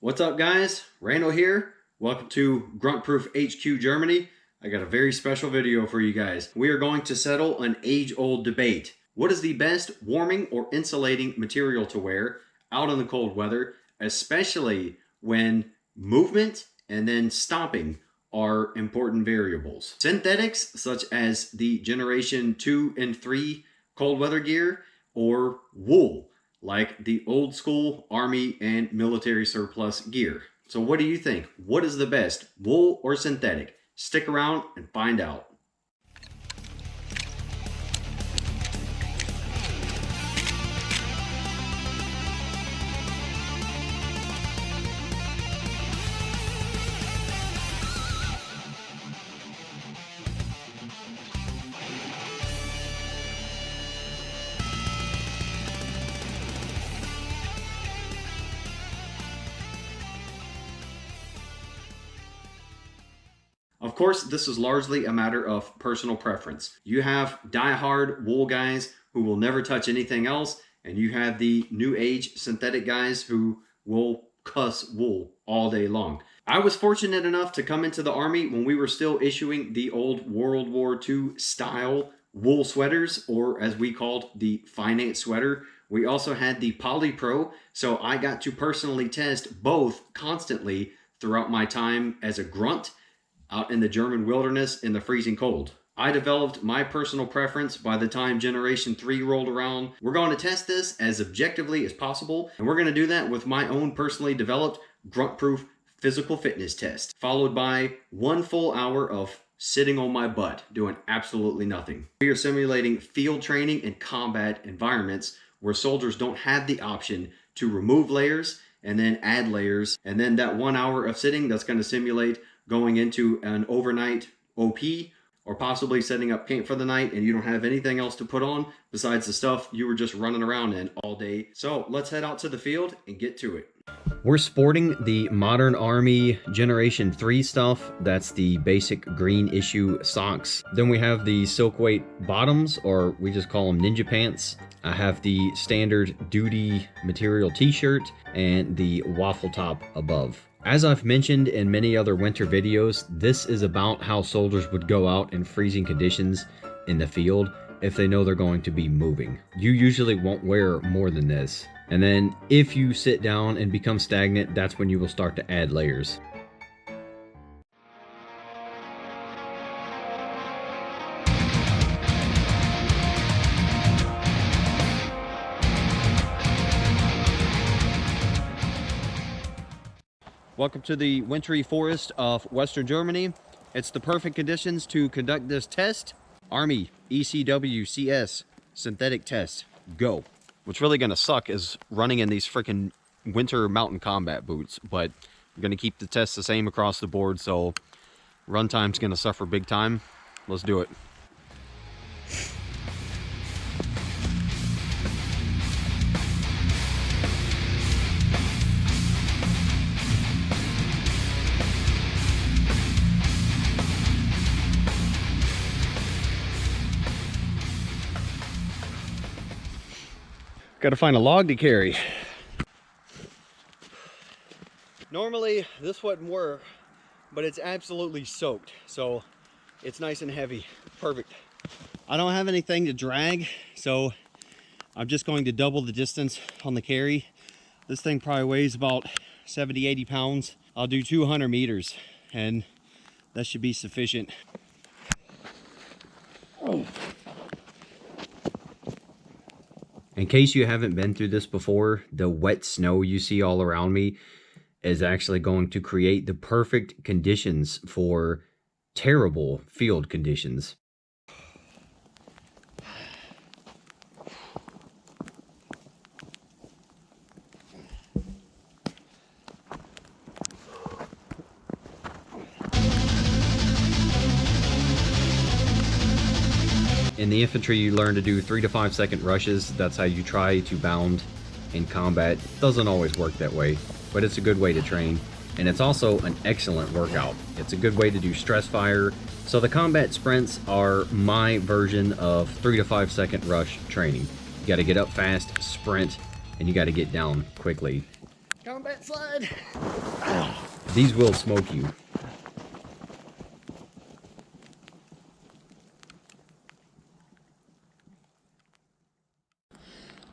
What's up, guys? Randall here. Welcome to Grunt Proof HQ Germany. I got a very special video for you guys. We are going to settle an age-old debate. What is the best warming or insulating material to wear out in the cold weather, especially when movement and then stopping are important variables? Synthetics, such as the Generation 2 and 3 cold weather gear, or wool, like the old school Army and military surplus gear. So what do you think? What is the best, wool or synthetic? Stick around and find out. Of course, this is largely a matter of personal preference. You have die-hard wool guys who will never touch anything else, and you have the new age synthetic guys who will cuss wool all day long. I was fortunate enough to come into the Army when we were still issuing the old World War II style wool sweaters, or as we called the finance sweater. We also had the Poly Pro, so I got to personally test both constantly throughout my time as a grunt out in the German wilderness in the freezing cold. I developed my personal preference by the time Generation 3 rolled around. We're going to test this as objectively as possible, and we're going to do that with my own personally developed grunt-proof physical fitness test, followed by 1 full hour of sitting on my butt, doing absolutely nothing. We are simulating field training and combat environments where soldiers don't have the option to remove layers and then add layers, and then that 1 hour of sitting, that's going to simulate going into an overnight OP, or possibly setting up camp for the night and you don't have anything else to put on besides the stuff you were just running around in all day. So let's head out to the field and get to it. We're sporting the Modern Army Generation 3 stuff. That's the basic green issue socks. Then we have the silk weight bottoms, or we just call them ninja pants. I have the standard duty material t-shirt and the waffle top above. As I've mentioned in many other winter videos, this is about how soldiers would go out in freezing conditions in the field if they know they're going to be moving. You usually won't wear more than this. And then if you sit down and become stagnant, that's when you will start to add layers. Welcome to the wintry forest of Western Germany. It's the perfect conditions to conduct this test. Army ECW CS synthetic test. Go. What's really going to suck is running in these freaking winter mountain combat boots, but I'm going to keep the test the same across the board, so run time's going to suffer big time. Let's do it. Got to find a log to carry. Normally this wouldn't work, but it's absolutely soaked, so it's nice and heavy. Perfect. I don't have anything to drag, so I'm just going to double the distance on the carry. This thing probably weighs about 70-80 pounds. I'll do 200 meters and that should be sufficient. Oh. In case you haven't been through this before, the wet snow you see all around me is actually going to create the perfect conditions for terrible field conditions. In the infantry, you learn to do 3 to 5 second rushes. That's how you try to bound in combat. It doesn't always work that way, but it's a good way to train. And it's also an excellent workout. It's a good way to do stress fire. So the combat sprints are my version of 3 to 5 second rush training. You got to get up fast, sprint, and you got to get down quickly. Combat slide. These will smoke you.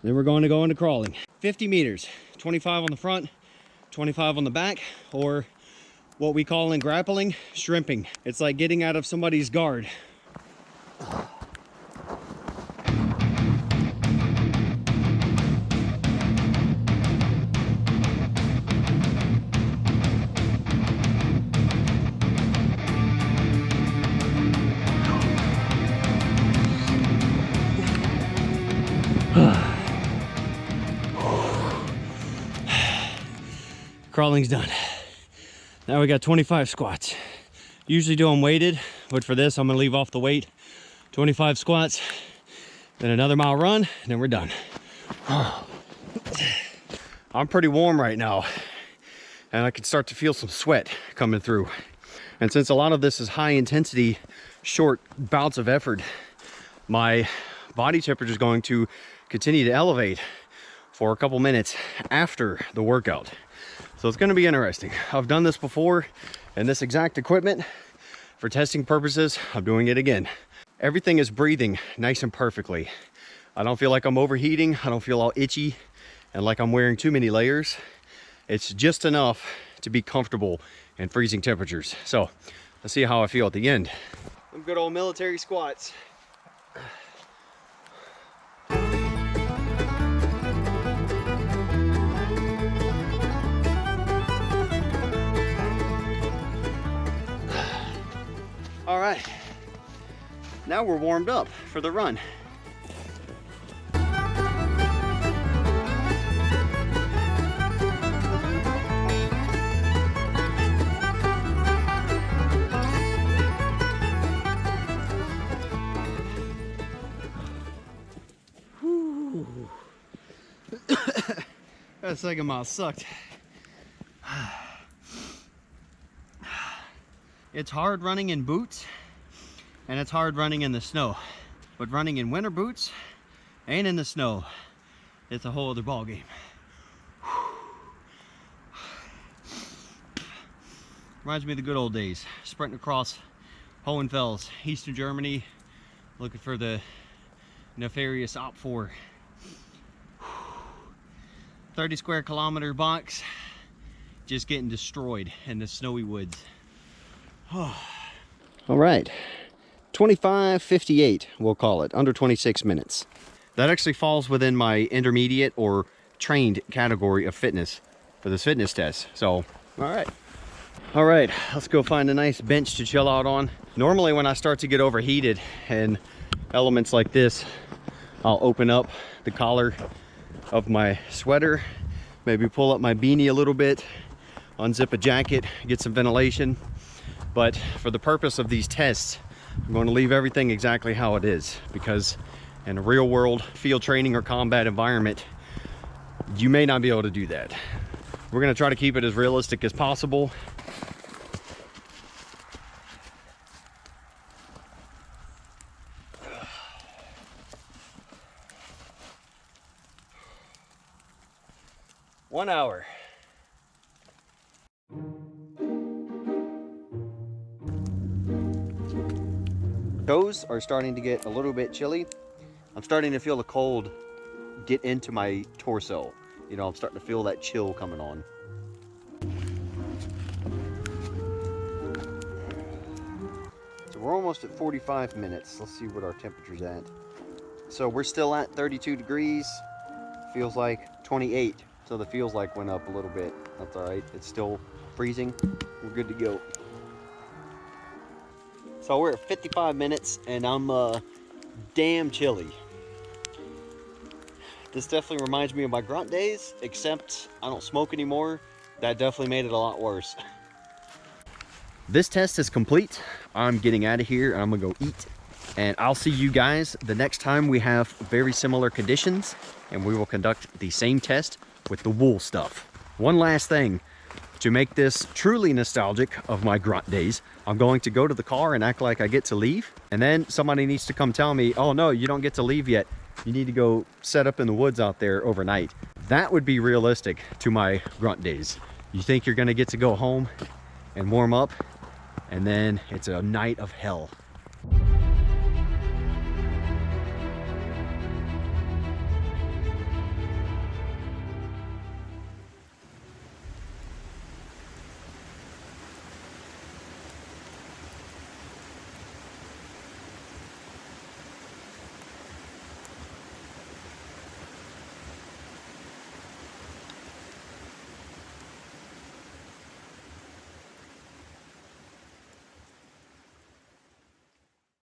Then we're going to go into crawling. 50 meters, 25 on the front, 25 on the back, or what we call in grappling, shrimping. It's like getting out of somebody's guard. Crawling's done. Now we got 25 squats. Usually do them weighted, but for this I'm gonna leave off the weight. 25 squats, then another mile run, and then we're done. I'm pretty warm right now, and I can start to feel some sweat coming through. And since a lot of this is high intensity, short bouts of effort, my body temperature is going to continue to elevate for a couple minutes after the workout. So it's going to be interesting. I've done this before and this exact equipment for testing purposes. I'm doing it again. Everything is breathing nice and perfectly. I don't feel like I'm overheating. I don't feel all itchy and like I'm wearing too many layers. It's just enough to be comfortable in freezing temperatures. So let's see how I feel at the end. Some good old military squats. All right, now we're warmed up for the run. That second mile sucked. It's hard running in boots and it's hard running in the snow, but running in winter boots and in the snow, it's a whole other ball game. Reminds me of the good old days, sprinting across Hohenfels, Eastern Germany, looking for the nefarious Op 4. 30 square kilometer box, just getting destroyed in the snowy woods. All right, 25:58, we'll call it, under 26 minutes. That actually falls within my intermediate or trained category of fitness for this fitness test. So, all right, let's go find a nice bench to chill out on. Normally when I start to get overheated in elements like this, I'll open up the collar of my sweater, maybe pull up my beanie a little bit, unzip a jacket, get some ventilation. But for the purpose of these tests, I'm going to leave everything exactly how it is, because in a real world field training or combat environment, you may not be able to do that. We're going to try to keep it as realistic as possible. One hour. Toes are starting to get a little bit chilly. I'm starting to feel the cold get into my torso. You know, I'm starting to feel that chill coming on. So we're almost at 45 minutes. Let's see what our temperature's at. So we're still at 32 degrees. Feels like 28. So the feels like went up a little bit. That's all right. It's still freezing. We're good to go. So we're at 55 minutes and I'm damn chilly. This definitely reminds me of my grunt days, except I don't smoke anymore. That definitely made it a lot worse. This test is complete. I'm getting out of here and I'm gonna go eat. And I'll see you guys the next time we have very similar conditions and we will conduct the same test with the wool stuff. One last thing. To make this truly nostalgic of my grunt days, I'm going to go to the car and act like I get to leave. And then somebody needs to come tell me, oh no, you don't get to leave yet. you need to go set up in the woods out there overnight. That would be realistic to my grunt days. You think you're gonna get to go home and warm up, and then it's a night of hell.